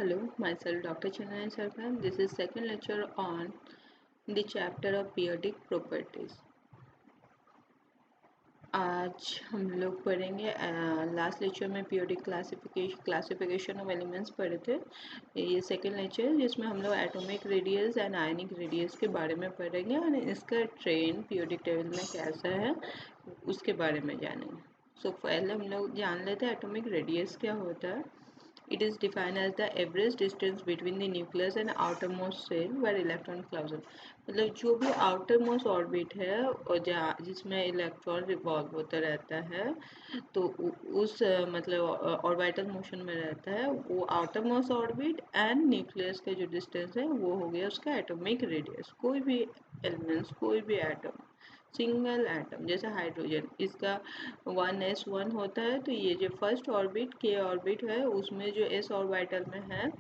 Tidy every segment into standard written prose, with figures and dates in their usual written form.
Hello, myself Dr. Chinmay Sarkar. This is second lecture on the chapter of periodic properties. आज हम लोग पढ़ेंगे last lecture में periodic classification of elements पढ़े थे। ये सेकंड लेक्चर है जिसमें हम लोग atomic radius and ionic radius के बारे में पढ़ेंगे और इसका ट्रेंड पीरियोडिक टेबल में कैसा है उसके बारे में जानेंगे। सो पहले हम लोग जान लेते हैं एटॉमिक रेडियस क्या होता है। It is defined as the average distance between the nucleus and outermost shell where electron clouds. मतलब जो भी outermost orbit है और जहाँ जिसमें इलेक्ट्रॉन रिवॉल्व होता रहता है तो उस मतलब ऑर्बिटल मोशन में रहता है वो outermost orbit and न्यूक्लियस का जो डिस्टेंस है वो हो गया उसका एटॉमिक रेडियस। कोई भी एलिमेंट्स कोई भी एटम सिंगल एटम जैसे हाइड्रोजन इसका 1s1 होता है तो ये जो फर्स्ट ऑर्बिट के ऑर्बिट है उसमें जो s ऑर्बिटल में है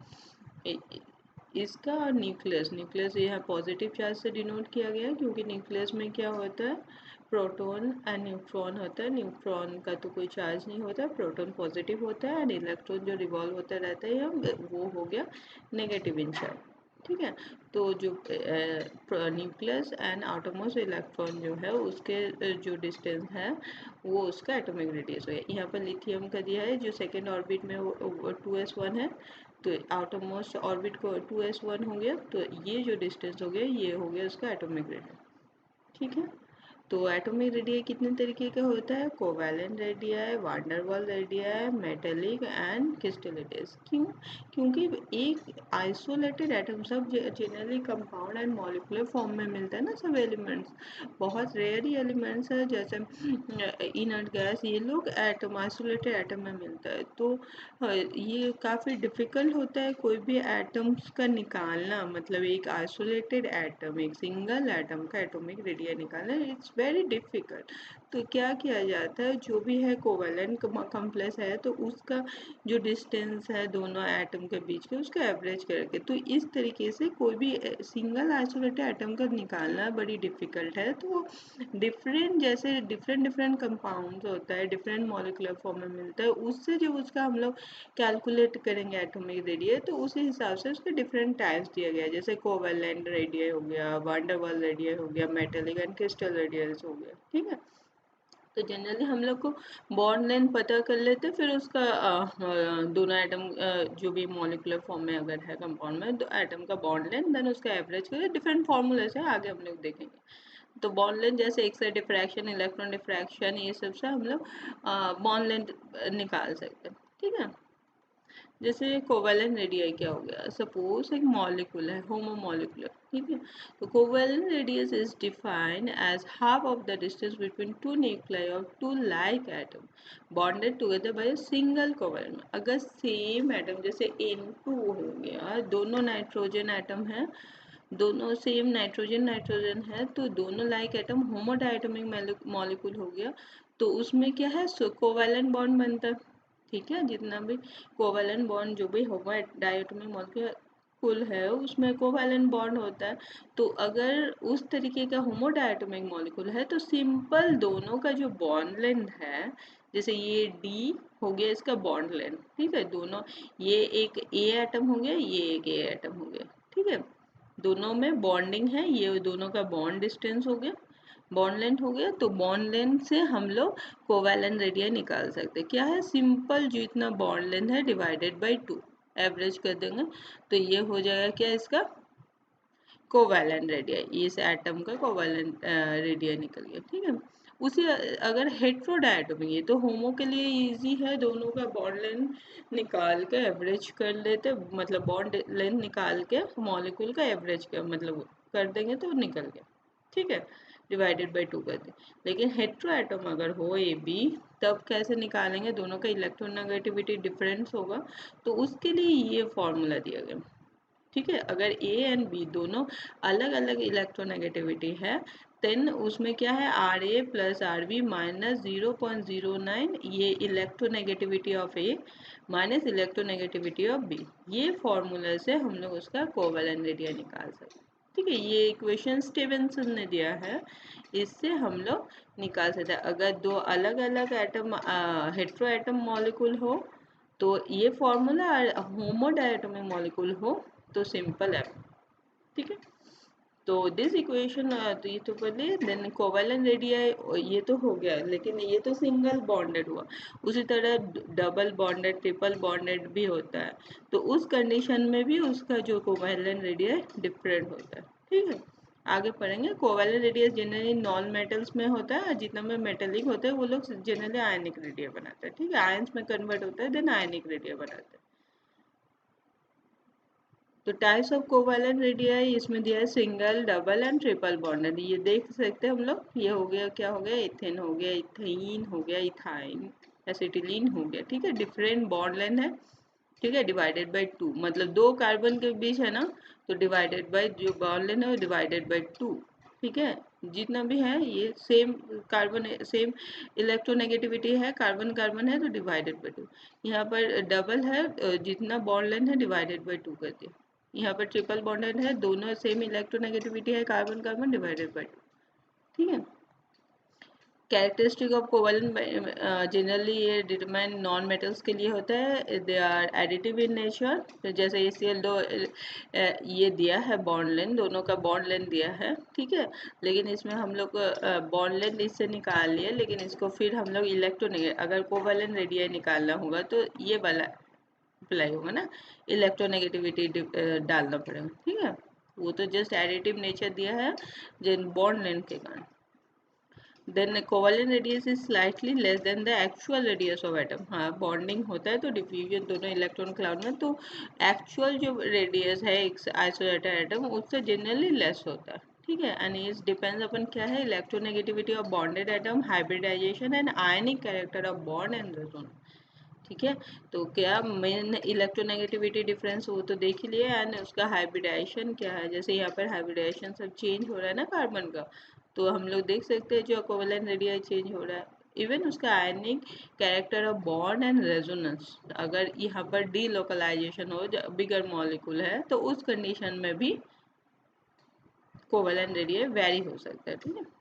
इसका न्यूक्लियस यहाँ पॉजिटिव चार्ज से डिनोट किया गया क्योंकि न्यूक्लियस में क्या होता है प्रोटॉन एंड न्यूट्रॉन होता है। न्यूट्रॉन का तो कोई चार्ज नहीं होता, प्रोटॉन पॉजिटिव होता है एंड इलेक्ट्रॉन जो रिवॉल्व होता रहता है वो हो गया नेगेटिव इन चार्ज। ठीक है, तो जो न्यूक्लियस एंड आउटरमोस्ट इलेक्ट्रॉन जो है उसके जो डिस्टेंस है वो उसका एटॉमिक रेडियस हो गया। यहाँ पर लिथियम का दिया है जो सेकेंड ऑर्बिट में वो 2s1 है तो आउटरमोस्ट ऑर्बिट को 2s1 हो गया तो ये जो डिस्टेंस हो गया ये हो गया उसका एटॉमिक रेडियस। ठीक है, तो एटॉमिक रेडियस कितने तरीके का होता है, covalent radius, van der Waals radius, metallic and क्रिस्टलिटिस। क्यों? क्योंकि एक आइसोलेटेड एटम सब generally compound and molecular form में मिलता है ना सब एलिमेंट्स। बहुत रेयर ही एलिमेंट्स है जैसे इनर्ट गैस ये लोग एटम आइसोलेटेड एटम में मिलता है तो ये काफ़ी डिफ़िकल्ट होता है कोई भी एटम्स का निकालना, मतलब एक आइसोलेटेड एटम एक सिंगल एटम का एटॉमिक रेडियस निकालना इट्स वेरी डिफ़िकल्ट। तो क्या किया जाता है जो भी है कोवैलेंट कॉम्प्लेक्स है तो उसका जो डिस्टेंस है दोनों एटम के बीच के उसका एवरेज करके तो इस तरीके से कोई भी सिंगल आइसोलेटेड एटम का निकालना बड़ी डिफ़िकल्ट है। तो डिफरेंट जैसे डिफरेंट कंपाउंड्स होता है डिफरेंट मॉलिक्यूलर फॉर्म में मिलता है उससे जब उसका हम लोग कैलकुलेट करेंगे एटॉमिक रेडियस तो उसी हिसाब से उसके डिफरेंट टाइप्स दिया गया है जैसे कोवैलेंट रेडियस हो गया, वान डेर वाल्स रेडियस हो गया, मेटेलिक एंड क्रिस्टल रेडियस हो गया। ठीक है, तो जनरली हम लोग को बॉन्ड लेंथ पता कर लेते हैं फिर उसका दोनों एटम जो भी मॉलिक्यूलर फॉर्म में अगर है कंपाउंड में तो एटम का बॉन्ड लेंथ देन उसका एवरेज करके डिफरेंट फार्मूले से आगे हम लोग देखेंगे। तो बॉन्ड लेंथ जैसे एक्स-रे डिफ्रैक्शन, इलेक्ट्रॉन डिफ्रैक्शन ये सब से हम लोग बॉन्ड लेंथ निकाल सकते हैं। ठीक है, जैसे कोवैलेंट रेडियस क्या हो गया, सपोज एक मॉलिक्यूल है होमोमॉलिक्यूलर। ठीक है, तो covalent radius is defined as half of the distance between two nuclei of two like atom bonded together by single covalent. अगर सेम एटम जैसे N2 हो गया, दोनों नाइट्रोजन एटम है, दोनों सेम नाइट्रोजन है तो दोनों लाइक एटम होमोडायटोमिक मॉलिक्यूल हो गया तो उसमें क्या है कोवैलेंट बॉन्ड बनता है। ठीक है, जितना भी कोवैलेंट बॉन्ड जो भी होमोडायटोमिक मॉलिक्यूल है उसमें कोवैलेंट बॉन्ड होता है। तो अगर उस तरीके का होमोडायटोमिक मॉलिक्यूल है तो सिंपल दोनों का जो बॉन्ड लेंथ है जैसे ये डी हो गया इसका बॉन्ड लेंथ। ठीक है, दोनों ये एक ए एटम हो गया ये एक ए एटम हो गया। ठीक है, दोनों में बॉन्डिंग है ये दोनों का बॉन्ड डिस्टेंस हो गया, बॉन्ड लेंथ हो गया। तो बॉन्ड लेंथ से हम लोग कोवैलेंट रेडियस निकाल सकते हैं। क्या है, सिंपल जो इतना बॉन्ड लेंथ है डिवाइडेड बाय 2 एवरेज कर देंगे तो ये हो जाएगा क्या इसका कोवैलेंट रेडियस, इस एटम का कोवैलेंट रेडियस निकल गया। ठीक है, उसी अगर हेट्रोडायटोमिक ये तो होमो के लिए इजी है, दोनों का बॉन्ड लेंथ निकाल के एवरेज कर लेते मतलब बॉन्ड लेंथ निकाल के मॉलिक्यूल का एवरेज कर मतलब कर देंगे तो निकल गया। ठीक है, डिवाइडेड बाय 2 कर दें। लेकिन हेट्रो एटम अगर हो ए बी तब कैसे निकालेंगे, दोनों का इलेक्ट्रोनेगेटिविटी डिफरेंस होगा तो उसके लिए ये फॉर्मूला दिया गया। ठीक है, अगर ए एंड बी दोनों अलग अलग इलेक्ट्रोनेगेटिविटी है देन उसमें क्या है R A plus R B minus 0.09 ये electronegativity of A minus electronegativity of B, ये फॉर्मूला से हम लोग उसका कोवैलेंट रेडियस निकाल सकते हैं। ठीक है, ये इक्वेशन स्टीवेंसन ने दिया है, इससे हम लोग निकाल सकते हैं। अगर दो अलग अलग एटम हेट्रो एटम मॉलिक्यूल हो तो ये फॉर्मूला होमो डायटोमिक मॉलिक्यूल हो तो सिंपल है, ठीक है। तो दिस इक्वेशन तो ये तो पहले देन कोवेलेंट रेडियाई ये तो हो गया, लेकिन ये तो सिंगल बॉन्डेड हुआ। उसी तरह डबल बॉन्डेड ट्रिपल बॉन्डेड भी होता है, तो उस कंडीशन में भी उसका जो कोवेलेंट रेडियाई डिफरेंट होता है, ठीक है। आगे पढ़ेंगे। Covalent radius generally non metals में होता है, जितना में मेटेलिक होता है वो लोग जनरली आयनिक रेडिया बनाते हैं, ठीक है। आयंस में कन्वर्ट होता है देन आयनिक रेडिया बनाते हैं। तो टाइप्स ऑफ कोवेलेंट रेडियाई इसमें दिया है single, double and triple bonded. ये देख सकते हैं हम लोग, ये हो गया, क्या हो गया, इथेन हो गया, इथीन हो गया, इथाइन, एसिटिलीन हो गया, ठीक है। डिफरेंट बॉन्ड लेंथ है, ठीक है, डिवाइडेड बाई 2, मतलब 2 कार्बन के बीच है ना, तो डिवाइडेड बाई जो बॉन्ड लेंथ है वो डिवाइडेड बाई 2, ठीक है। जितना भी है ये सेम कार्बन, सेम इलेक्ट्रोनेगेटिविटी है, कार्बन कार्बन है, तो डिवाइडेड बाई 2। यहाँ पर डबल है, जितना बॉन्ड लेंथ है डिवाइडेड बाई 2 कर दिया। यहाँ पर ट्रिपल बॉन्डेड है, दोनों सेम इलेक्ट्रोनेगेटिविटी है, कार्बन कार्बन डिवाइडेड बाई 2, ठीक है। कैरेक्टरिस्टिक ऑफ कोवेलेंट जनरली ये डिटरमाइन नॉन मेटल्स के लिए होता है, they are additive in nature. तो जैसे ACl2 ये दिया है बॉन्ड लेंथ, दोनों का बॉन्ड लेंथ दिया है, ठीक है। लेकिन इसमें हम लोग बॉन्ड लेंथ इससे निकाल लिए, लेकिन इसको फिर हम लोग इलेक्ट्रोनेगेटिव, अगर कोवेलेंट रेडियाई निकालना होगा तो ये वाला अप्लाई होगा ना, इलेक्ट्रोनेगेटिविटी डालना पड़ेगा, ठीक है। वो तो जस्ट एडिटिव नेचर दिया है जिन बॉन्ड लेंथ के कारण। Then covalent radius is slightly less than the actual radius of atom. हाँ, बॉन्डिंग होता है तो डिफ्यूजन दोनों इलेक्ट्रॉन क्लाउड में, तो एक्चुअल जो रेडियस है एक आइसोलेटेड एटम उससे जनरली लेस होता है, ठीक है। एंड इज डिपेंड्स अपन क्या है, electronegativity of bonded atom, hybridization and ionic character of bond and resonance, ठीक है। तो क्या मेन इलेक्ट्रोनेगेटिविटी डिफरेंस वो तो देख ही लिया, एंड उसका हाइब्रिडाइजेशन क्या है, जैसे यहाँ पर हाइब्रिडाइजेशन सब चेंज हो रहा है ना कार्बन का, तो हम लोग देख सकते हैं जो कोवेलेंट रेडियाई चेंज हो रहा है। इवन उसका आयनिक character of bond and resonance, अगर यहाँ पर डीलोकलाइजेशन हो, बिगर मॉलिक्यूल है, तो उस कंडीशन में भी कोवेलेंट रेडियाई वेरी हो सकता है, ठीक है।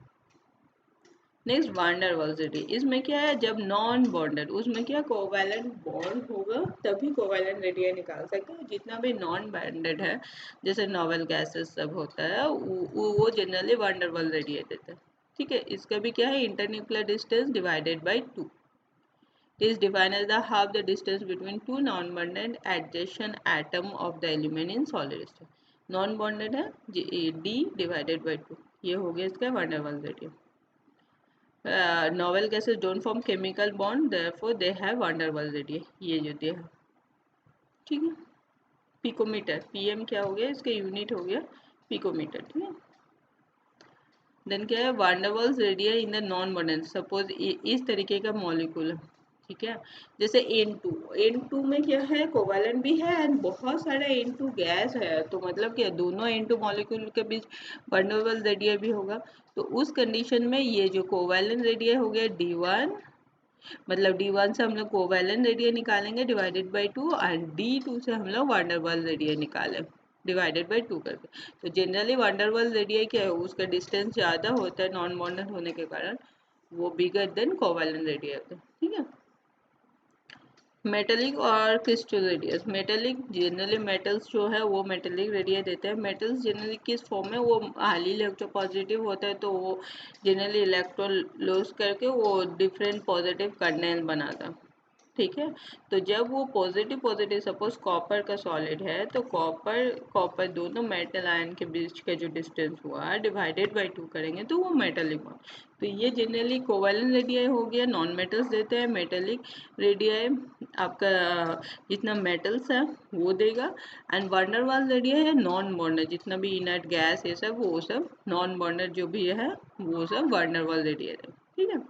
Next van der Waals radius, इसमें क्या है, जब नॉन बॉन्डेड, उसमें क्या कोवेलेंट बॉन्ड होगा तभी कोवेलेंट रेडियस निकाल सकते हैं। जितना भी नॉन बॉन्डेड है, जैसे नोबल गैसेस सब होता है, वो जनरली वान डेर वाल्स रेडियस देता है, ठीक है। इसका भी क्या है, internuclear distance divided by 2 is defined as the half the distance between two non-bonded adjacent atom of the element in solid state। Non bonded है d डिवाइडेड बाई 2, ये हो गया इसका van der Waals radius. novel gases don't form chemical bond, therefore they have van der Waals radius, ये जो दिया है, ठीक है। पिकोमीटर, pm क्या हो गया, इसका यूनिट हो गया पिकोमीटर, ठीक है। देन क्या है, van der Waals radius in the non bonded, suppose इस तरीके का मॉलिक्यूल है, ठीक है। जैसे N2 में क्या है, कोवेलेंट भी है एंड बहुत सारा N2 गैस है, तो मतलब क्या दोनों N2 मॉलिक्यूल के बीच van der Waals रेडियस भी होगा। तो उस कंडीशन में ये जो कोवेलेंट रेडियस हो गया D1, मतलब D1 से हम लोग कोवेलेंट रेडियस निकालेंगे डिवाइडेड बाई 2, एंड D2 से हम लोग van der Waals रेडियस निकालें डिवाइडेड बाई 2 करके। तो generally van der Waals radius क्या है, उसका डिस्टेंस ज़्यादा होता है नॉन बॉन्डेड होने के कारण, वो बिगर देन कोवेलेंट रेडियस होता है, ठीक है। मेटेलिक और crystal radius, metallic generally metals जो है वो मेटेलिक रेडियस देते हैं। मेटल्स जनरली किस फॉर्म में, वो हाईली इलेक्ट्रोपॉजिटिव होता है, तो वो जनरली इलेक्ट्रॉन लॉस करके वो डिफरेंट पॉजिटिव कर्नेल बनाता है, ठीक है। तो जब वो पॉजिटिव पॉजिटिव, सपोज कॉपर का सॉलिड है, तो कॉपर दोनों मेटल आयन के बीच का जो डिस्टेंस हुआ डिवाइडेड बाई 2 करेंगे तो वो मेटेलिक बॉन्ड। तो ये जनरली कोवेलेंट रेडियस हो गया, नॉन मेटल्स देते हैं। मेटेलिक रेडियस आपका जितना मेटल्स है वो देगा, and van der Waals radius है नॉन बॉन्डेड, जितना भी इनर्ट गैस ये सब, वो सब नॉन बॉन्डेड जो भी है वो सब van der Waals रेडियस है, ठीक है।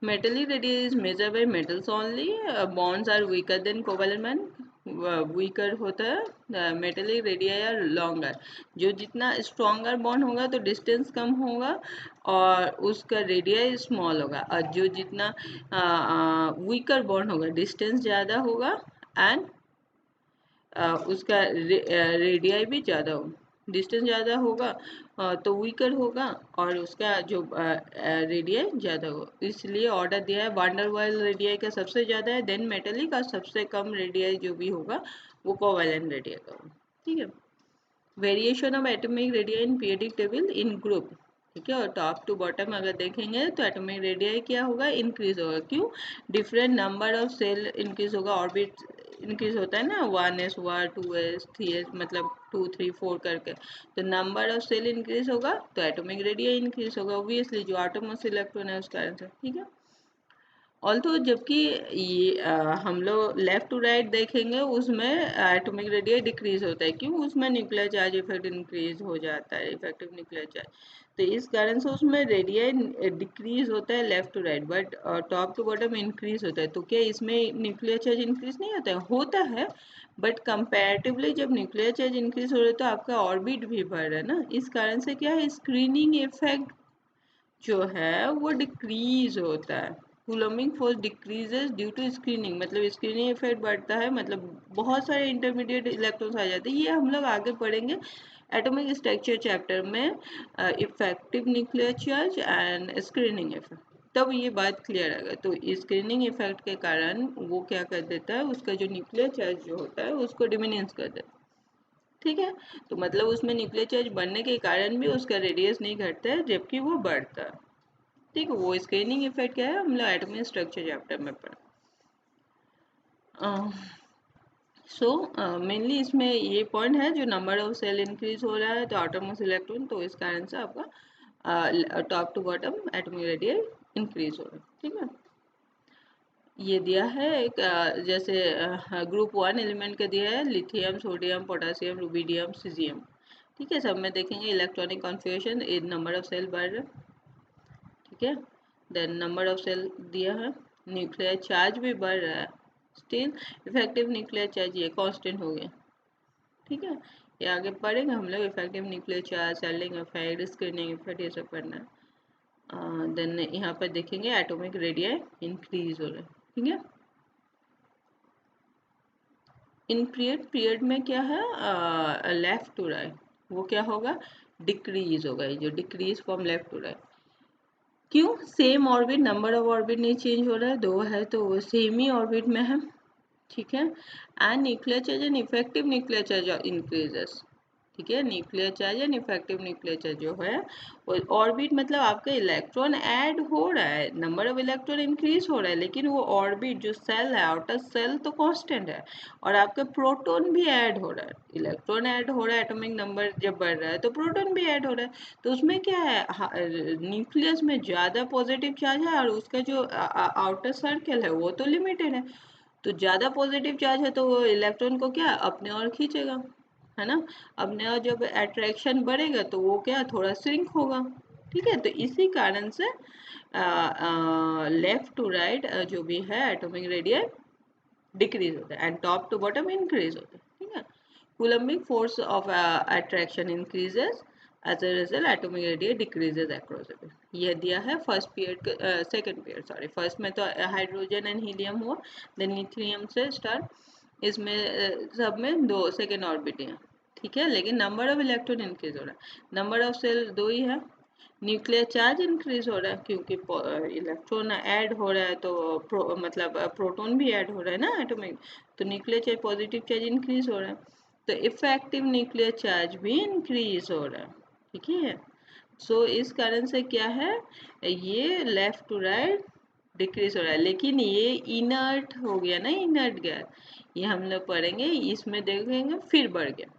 Metallic radius is measured by metals only. Bonds are weaker than covalent bond. Weaker होता है, मेटेलिक रेडिया या लॉन्गर, जो जितना स्ट्रॉन्गर बॉन्ड होगा तो डिस्टेंस कम होगा और उसका रेडिया स्मॉल होगा, और जो जितना वीकर बॉन्ड होगा डिस्टेंस ज़्यादा होगा एंड उसका रेडिया भी ज़्यादा होगा, डिस्टेंस ज़्यादा होगा तो वीकर होगा और उसका जो रेडियाई ज़्यादा होगा। इसलिए ऑर्डर दिया है वान डेर वाल्स रेडियाई का सबसे ज़्यादा है, देन मेटेलिक, और सबसे कम रेडियाई जो भी होगा वो कोवेलेंट रेडियाई का होगा। ठीक है। Variation of atomic radii in periodic table in group. ठीक है। और टॉप टू बॉटम अगर देखेंगे तो एटॉमिक रेडियाई क्या होगा, इंक्रीज होगा। क्यों? Different number of shell increase होगा, ऑर्बिट इंक्रीज होता है ना, 1s 1 2s 3s, मतलब 2 3 4 करके। तो नंबर ऑफ सेल इंक्रीज होगा तो एटॉमिक रेडियाई इंक्रीज होगा, ऑब्वियसली जो एटॉमोस इलेक्ट्रॉन है उस कारण से। ठीक है। ऑल्थो जबकि ये हम लोग लेफ्ट टू राइट देखेंगे उसमें एटॉमिक रेडियस डिक्रीज होता है। क्यों? उसमें न्यूक्लियर चार्ज इफेक्ट इंक्रीज हो जाता है, इफेक्टिव न्यूक्लियर चार्ज। तो इस कारण से उसमें रेडियस डिक्रीज होता है left to right, but top to bottom increase होता है। तो क्या इसमें न्यूक्लियर चार्ज इंक्रीज नहीं होता है? होता है, बट कंपैरेटिवली जब न्यूक्लियर चार्ज इंक्रीज हो रहा है तो आपका ऑर्बिट भी बढ़ रहा है ना, इस कारण से क्या है, स्क्रीनिंग इफेक्ट जो है वो डिक्रीज होता है। Coulombic force decreases due to screening, मतलब स्क्रीनिंग इफेक्ट बढ़ता है, मतलब बहुत सारे इंटरमीडिएट इलेक्ट्रॉन्स आ जाते हैं। ये हम लोग आगे पढ़ेंगे एटॉमिक स्ट्रक्चर चैप्टर में, effective nuclear charge and screening effect, तब ये बात क्लियर आएगा। तो स्क्रीनिंग इफेक्ट के कारण वो क्या कर देता है, उसका जो न्यूक्लियर चार्ज जो होता है उसको डिमिनिश कर देता है। ठीक है। तो मतलब उसमें न्यूक्लियर चार्ज बढ़ने के कारण भी उसका रेडियस नहीं घटता है, जबकि वो बढ़ता है। ठीक है। वो स्क्रीनिंग इफेक्ट क्या है, हम लोग एटॉमिक स्ट्रक्चर चैप्टर में पढ़ा। सो मेनली इसमें ये पॉइंट है, जो नंबर ऑफ सेल इंक्रीज हो रहा है तो एटॉमस इलेक्ट्रॉन, तो इस कारण से आपका top to bottom atomic radius increase हो रहा है। ठीक है। ये दिया है एक जैसे ग्रुप 1 एलिमेंट का दिया है, lithium sodium potassium rubidium caesium. ठीक है। सब में देखेंगे electronic configuration, number of shell बढ़ रहा है। ठीक है। देन नंबर ऑफ सेल दिया है, न्यूक्लियर चार्ज भी बढ़ रहा है, स्टिल इफेक्टिव न्यूक्लियर चार्ज ये कांस्टेंट हो गया। ठीक है। ये आगे पढ़ेंगे हम लोग, effective nuclear charge, selling effect, screening effect, ये सब पढ़ना है। देन यहाँ पर देखेंगे एटॉमिक रेडियस इंक्रीज हो रहा है। ठीक है। इन पीरियड में क्या है, लेफ्ट टू राइट वो क्या होगा, डिक्रीज होगा। ये जो decrease from left to right, क्यों? Same orbit, number of orbit नहीं चेंज हो रहा है, दो है तो वो सेम ही ऑर्बिट में है। ठीक है। And nuclear charge and effective nuclear charge increases. ठीक है। Nuclear charge and effective nuclear charge जो है वो ऑर्बिट, मतलब आपका इलेक्ट्रॉन ऐड हो रहा है, नंबर ऑफ इलेक्ट्रॉन इंक्रीज हो रहा है, लेकिन वो ऑर्बिट जो सेल है, आउटर सेल तो कांस्टेंट है, और आपका प्रोटॉन भी ऐड हो रहा है। इलेक्ट्रॉन ऐड हो रहा है, एटॉमिक नंबर जब बढ़ रहा है तो प्रोटॉन भी ऐड हो रहा है। तो उसमें क्या है, न्यूक्लियस में ज़्यादा पॉजिटिव चार्ज है और उसका जो आउटर सर्कल है वो तो लिमिटेड है। तो ज़्यादा पॉजिटिव चार्ज है तो वो इलेक्ट्रॉन को क्या अपने ओर खींचेगा, है ना। अपने ओर जब अट्रैक्शन बढ़ेगा तो वो क्या थोड़ा श्रिंक होगा। ठीक है। तो इसी कारण से लेफ्ट टू राइट जो भी है एटॉमिक रेडियस डिक्रीज होता है and top to bottom increase होता है। ठीक है। Coulombic force of attraction increases, as a result atomic radius decreases across the period. ये दिया है first period, second period sorry, first में तो हाइड्रोजन एंड हीलियम हुआ, देन लिथियम से स्टार्ट, इसमें सब में दो सेकेंड ऑर्बिट हैं। ठीक है। लेकिन नंबर ऑफ इलेक्ट्रॉन इंक्रीज हो रहा है, नंबर ऑफ सेल दो ही है, न्यूक्लियर चार्ज इंक्रीज हो रहा है क्योंकि इलेक्ट्रॉन ऐड हो रहा है, तो मतलब प्रोटॉन भी ऐड हो रहा है ना एटॉमिक, तो nuclear charge positive charge increase हो रहा है, तो इफेक्टिव न्यूक्लियर चार्ज भी इंक्रीज हो रहा है। ठीक है। सो इस कारण से क्या है, ये लेफ्ट टू राइट डिक्रीज हो रहा है, लेकिन ये इनर्ट हो गया ना, इनर्ट गैस, ये हम लोग पढ़ेंगे, इसमें देखेंगे फिर बढ़ गया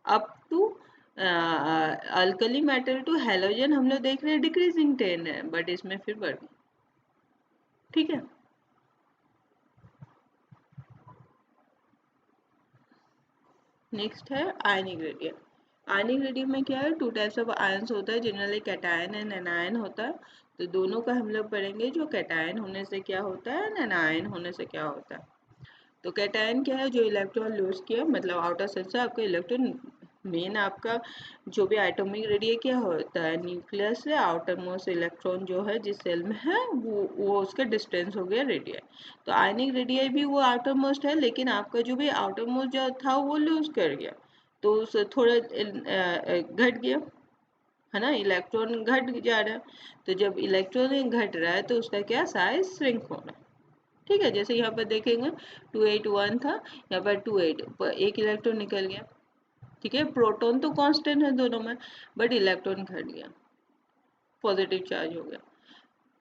up to alkali metal to halogen, हम लोग देख रहे हैं डिक्रीजिंग ट्रेंड है, बट इसमें फिर बढ़ गया। ठीक है। नेक्स्ट है आयनिक रेडियम। आयनिक रेडियम में क्या है, टू टाइप्स ऑफ आयंस होता है, जनरली कैटायन एंड एनायन होता है। तो दोनों का हम लोग पढ़ेंगे, जो कैटायन होने से क्या होता है, एनायन होने से क्या होता है। तो कैटायन क्या है, जो इलेक्ट्रॉन लूज किया, मतलब आउटर सेल से आपका इलेक्ट्रॉन, मेन आपका जो भी एटॉमिक रेडियस क्या होता है, न्यूक्लियस से आउटर मोस्ट इलेक्ट्रॉन जो है जिस सेल में है वो उसका डिस्टेंस हो गया रेडियस। तो आयनिक रेडियस भी वो आउटर मोस्ट है, लेकिन आपका जो भी आउटर मोस्ट जो था वो लूज कर गया, तो उसे थोड़ा घट गया। है ना, इलेक्ट्रॉन घट जा रहा है। तो जब इलेक्ट्रॉन घट रहा है तो उसका क्या साइज श्रिंक हो रहा है। ठीक है, जैसे यहाँ पर देखेंगे 281 था, यहाँ पर 28 एक इलेक्ट्रॉन निकल गया। ठीक है, प्रोटॉन तो कांस्टेंट है दोनों में, बट इलेक्ट्रॉन घट गया, पॉजिटिव चार्ज हो गया।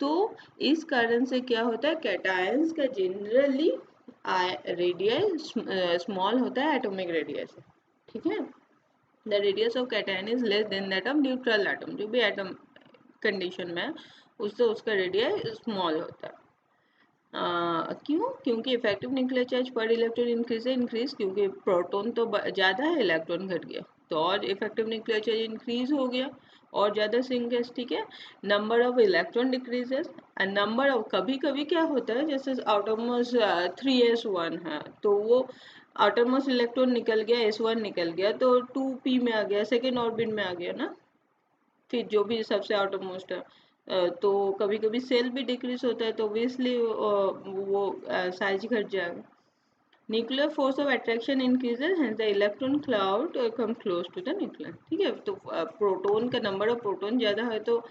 तो इस कारण से क्या होता है, कैटायंस का जनरली रेडियस स्मॉल होता है एटॉमिक रेडियस से। ठीक है, the radius of cation is less than that of neutral atom, जो भी एटम कंडीशन में उससे उसका रेडियस स्मॉल होता है। क्यों? क्योंकि इफेक्टिव न्यूक्लियर चार्ज पर इलेक्ट्रॉन इंक्रीज, क्योंकि प्रोटॉन तो ज़्यादा है, इलेक्ट्रॉन घट गया, तो और इफेक्टिव न्यूक्लियर चार्ज इंक्रीज हो गया और ज़्यादा सिंगेस। ठीक है, number of electron decreases and number of, कभी कभी क्या होता है जैसे आउटरमोस्ट 3s1 है, तो वो आउटरमोस्ट इलेक्ट्रॉन निकल गया, S1 निकल गया, तो 2p में आ गया, सेकेंड ऑर्बिट में आ गया ना, फिर जो भी सबसे आउटरमोस्ट है। तो कभी कभी सेल भी डिक्रीज होता है, तो ऑब्वियसली वो साइज घट जाएगा। Nuclear force of attraction increases, hence the electron cloud come close to the nucleus. ठीक है, तो प्रोटॉन का नंबर ऑफ प्रोटॉन ज़्यादा है तो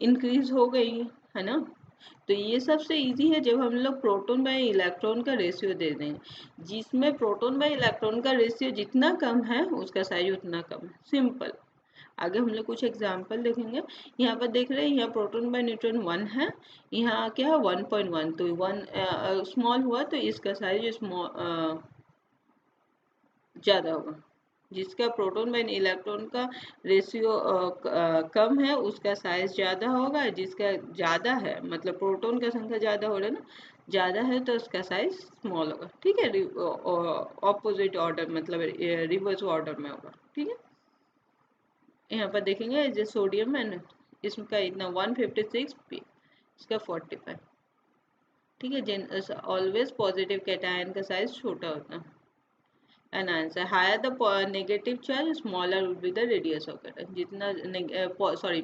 इंक्रीज हो गई है ना। तो ये सबसे इजी है जब हम लोग प्रोटॉन बाय इलेक्ट्रॉन का रेशियो दे दें, जिसमें प्रोटॉन बाय इलेक्ट्रॉन का रेशियो जितना कम है उसका साइज उतना कम है, सिंपल। आगे हम लोग कुछ एग्जाम्पल देखेंगे। यहाँ पर देख रहे हैं, यहाँ प्रोटॉन बाय न्यूट्रॉन 1 है, यहाँ क्या है 1.1, तो 1 स्मॉल हुआ तो इसका साइज स्मॉल ज़्यादा होगा। जिसका प्रोटॉन बाय इलेक्ट्रॉन का रेशियो कम है उसका साइज ज़्यादा होगा, जिसका ज़्यादा है मतलब प्रोटॉन का संख्या ज़्यादा हो रहा है ना, ज़्यादा है तो उसका साइज स्मॉल होगा। ठीक है, ऑपोजिट ऑर्डर मतलब रिवर्स ऑर्डर में होगा। ठीक है, यहाँ पर देखेंगे जो सोडियम है ना, इसका इतना 156 पी, इसका 45। ठीक है, ऑलवेज पॉजिटिव कैटायन का साइज छोटा होता है। An answer, higher the negative charge smaller will be the radius of cation. जितना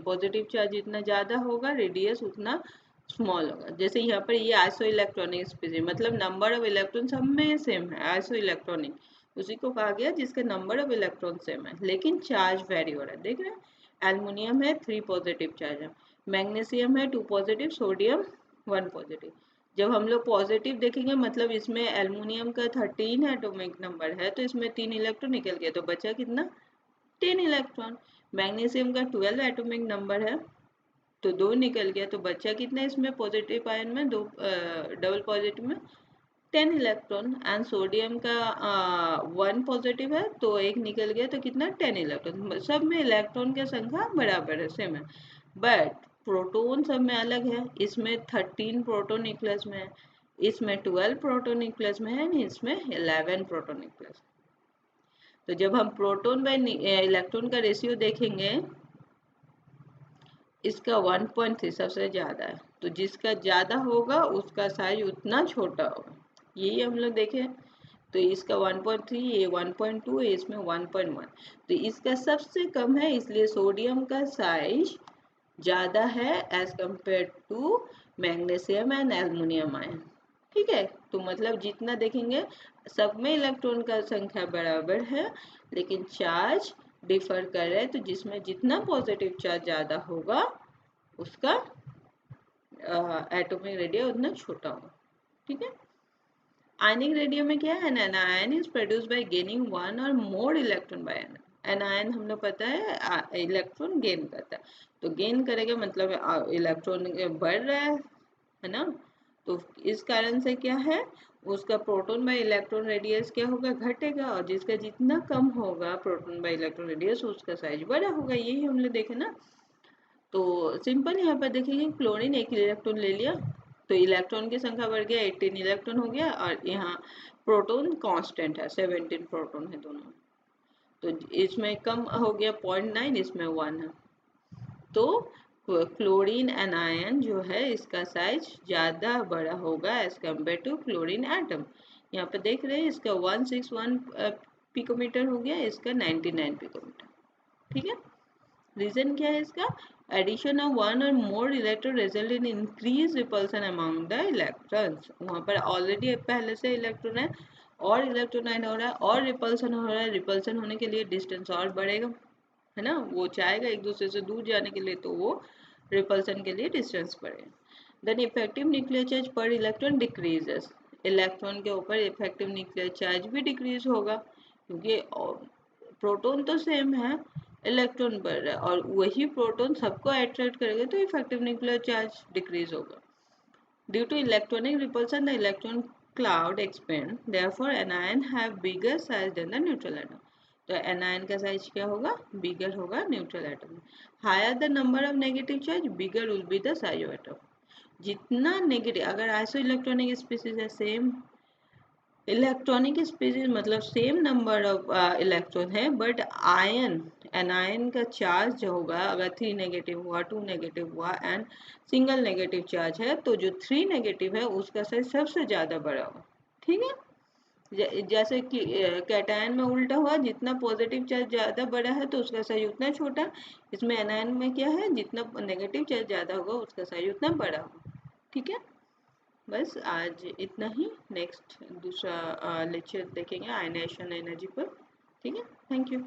पॉजिटिव चार्ज जितना ज़्यादा होगा, रेडियस उतना स्मॉल होगा। जैसे यहाँ पर ये आइसो इलेक्ट्रॉनिक स्पीसीज, मतलब नंबर ऑफ इलेक्ट्रॉन सब में सेम है, आइसो इलेक्ट्रॉनिक उसी को कहा गया जिसका नंबर ऑफ इलेक्ट्रॉन सेम है, लेकिन चार्ज वेरी हो रहा है। देख रहे हैं, एल्युमिनियम है 3 पॉजिटिव चार्ज है, मैग्नीशियम है 2 पॉजिटिव, सोडियम 1 पॉजिटिव। जब हम लोग पॉजिटिव देखेंगे मतलब इसमें एल्युमिनियम का 13 एटॉमिक नंबर है, तो इसमें 3 इलेक्ट्रॉन निकल गया, तो बचा कितना 10 इलेक्ट्रॉन। मैग्नीशियम का 12 एटॉमिक नंबर है तो 2 निकल गया, तो बचा कितना इसमें पॉजिटिव आयन में, दो डबल पॉजिटिव में 10 इलेक्ट्रॉन। एंड सोडियम का 1 पॉजिटिव है तो एक निकल गया, तो कितना 10 इलेक्ट्रॉन। सब में इलेक्ट्रॉन की संख्या बराबर है, सेम है, बट प्रोटॉन सब में अलग है। इसमें 13 प्रोटॉन न्यूक्लियस में है, इसमें 12 प्रोटॉन न्यूक्लियस में है, इसमें 11 प्रोटॉन न्यूक्लियस। तो जब हम प्रोटॉन बाय इलेक्ट्रॉन का रेशियो देखेंगे, इसका 1.3 सबसे ज़्यादा है, तो जिसका ज़्यादा होगा उसका साइज उतना छोटा होगा, यही हम लोग देखें। तो इसका 1.3, ये 1.2 है, इसमें 1.1, तो इसका सबसे कम है, इसलिए सोडियम का साइज ज़्यादा है as compare to magnesium and aluminium ion. ठीक है, तो मतलब जितना देखेंगे सब में इलेक्ट्रॉन का संख्या बराबर है, लेकिन चार्ज डिफर कर रहे हैं, तो जिसमें जितना पॉजिटिव चार्ज ज़्यादा होगा उसका एटॉमिक रेडियस उतना छोटा होगा। ठीक है, आयनिक रेडियम में क्या है, an ion is produce by gaining one or more electron by an ion. हम लोग पता है इलेक्ट्रॉन गेन करता है, तो गेन करेगा मतलब इलेक्ट्रॉन बढ़ रहा है ना। तो इस कारण से क्या है, उसका प्रोटॉन बाय इलेक्ट्रॉन रेडियस क्या होगा, घटेगा, और जिसका जितना कम होगा प्रोटॉन बाय इलेक्ट्रॉन रेडियस उसका साइज बड़ा होगा, यही हम लोग देखे ना। तो सिंपल यहाँ पर देखेंगे, क्लोरीन एक इलेक्ट्रॉन ले लिया तो इलेक्ट्रॉन की संख्या बढ़ गया, 18 इलेक्ट्रॉन हो गया, और यहाँ प्रोटॉन कांस्टेंट है, 17 प्रोटॉन है दोनों, तो इसमें कम हो गया 0.9, इसमें 1 है। तो क्लोरीन एनायन जो है इसका साइज ज़्यादा बड़ा होगा as compare to chlorine atom. यहाँ पे देख रहे हैं, इसका 161 पिकोमीटर हो गया, इसका 99 पिकोमीटर। ठीक है, रीजन क्या है इसका, addition of one or more electron result in increase repulsion among the electrons. वहाँ पर ऑलरेडी पहले से इलेक्ट्रॉन है और इलेक्ट्रॉन ऐड हो रहा है और रिपल्सन हो रहा है, रिपल्सन होने के लिए डिस्टेंस और बढ़ेगा। है ना, वो चाहेगा एक दूसरे से दूर जाने के लिए, तो वो रिपल्सन के लिए डिस्टेंस पड़े। देन इफेक्टिव न्यूक्लियर चार्ज पर इलेक्ट्रॉन डिक्रीजेस, इलेक्ट्रॉन के ऊपर इफेक्टिव न्यूक्लियर चार्ज भी डिक्रीज होगा, क्योंकि प्रोटॉन तो सेम है, इलेक्ट्रॉन बढ़ रहा है, और वही प्रोटॉन सबको अट्रैक्ट करेगा, तो इफेक्टिव न्यूक्लियर चार्ज डिक्रीज होगा। Due to electronic repulsion the electron cloud expand, therefore anion have bigger size than the neutral atom. तो एनायन का साइज क्या होगा, बिगर होगा neutral atom. Higher the number of negative charge, bigger will be the size of atom. जितना negative, अगर isoelectronic species है, same electronic species मतलब same number of electron है, बट आयन एनायन का charge जो होगा, अगर 3 नेगेटिव हुआ, 2 नेगेटिव हुआ एंड सिंगल नेगेटिव चार्ज है, तो जो 3 नेगेटिव है उसका साइज सबसे ज़्यादा बड़ा होगा। ठीक है, जैसे कि कैटायन में उल्टा हुआ, जितना पॉजिटिव चार्ज ज़्यादा बड़ा है तो उसका साइज उतना छोटा। इसमें एनायन में क्या है, जितना नेगेटिव चार्ज ज़्यादा होगा उसका साइज उतना बड़ा होगा। ठीक है, बस आज इतना ही। नेक्स्ट दूसरा लेक्चर देखेंगे आयनाइजेशन एनर्जी पर। ठीक है, थैंक यू।